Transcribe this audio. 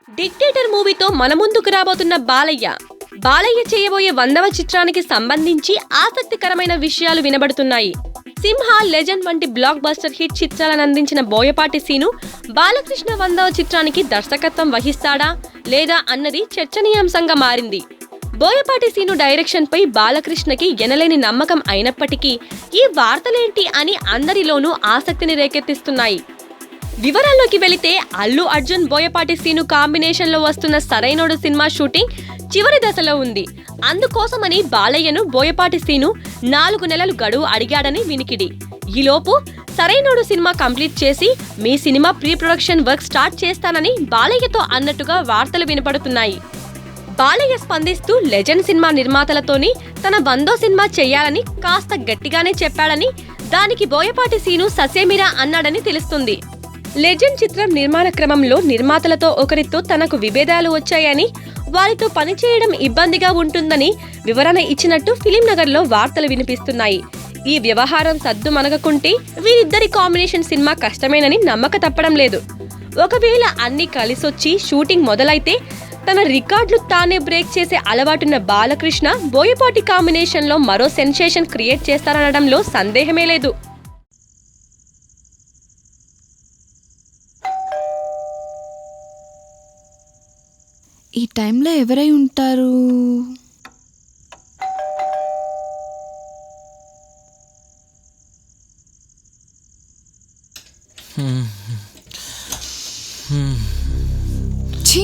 Dictator మూవీతో మన ముందుకు రాబోతున్న బాలయ్య చేయబోయే 100వ చిత్రానికి సంబంధించి ఆసక్తికరమైన విషయాలు వినబడుతున్నాయి. సింహ, లెజెండ్ వంటి బ్లాక్ బస్టర్ హిట్ చిత్రాలను అందించిన బోయపాటి సీను బాలకృష్ణ 100వ చిత్రానికి దర్శకత్వం వహిస్తాడా లేదా అన్నది చర్చనీయాంశంగా మారింది. బోయపాటి సీను డైరెక్షన్ పై బాలకృష్ణకి ఎనలేని నమ్మకం అయినప్పటికీ ఈ వార్తలేంటి అని అందరిలోనూ ఆసక్తిని రేకెత్తిస్తున్నాయి. వివరాల్లోకి వెళితే అల్లు అర్జున్, బోయపాటి సీను కాంబినేషన్ లో వస్తున్న సరైనోడు సినిమా షూటింగ్ చివరి దశలో ఉంది. అందుకోసమని బాలయ్యను బోయపాటి సీను 4 నెలలు గడువు అడిగాడని వినికిడి. ఈలోపు సరైనోడు సినిమా కంప్లీట్ చేసి మీ సినిమా ప్రీ ప్రొడక్షన్ వర్క్ స్టార్ట్ చేస్తానని బాలయ్యతో అన్నట్టుగా వార్తలు వినపడుతున్నాయి. బాలయ్య స్పందిస్తూ లెజెండ్ సినిమా నిర్మాతలతోని తన 100వ సినిమా చెయ్యాలని కాస్త గట్టిగానే చెప్పాడని, దానికి బోయపాటి సీను ససేమిరా అన్నాడని తెలుస్తుంది. లెజెండ్ చిత్రం నిర్మాణ క్రమంలో నిర్మాతలతో ఒకరితో తనకు విభేదాలు వచ్చాయని, వారితో పనిచేయడం ఇబ్బందిగా ఉంటుందని వివరణ ఇచ్చినట్టు ఫిలిం నగర్లో వార్తలు వినిపిస్తున్నాయి. ఈ వ్యవహారం సద్దు మనగకుంటే వీరిద్దరి కాంబినేషన్ సినిమా కష్టమేనని నమ్మక తప్పడం లేదు. ఒకవేళ అన్ని కలిసొచ్చి షూటింగ్ మొదలైతే తన రికార్డులు తానే బ్రేక్ చేసే అలవాటున్న బాలకృష్ణ బోయపాటి కాంబినేషన్ లో మరో సెన్సేషన్ క్రియేట్ చేస్తారనడంలో సందేహమే లేదు. ఈ టైంలో ఎవరై ఉంటారు? ఛీ!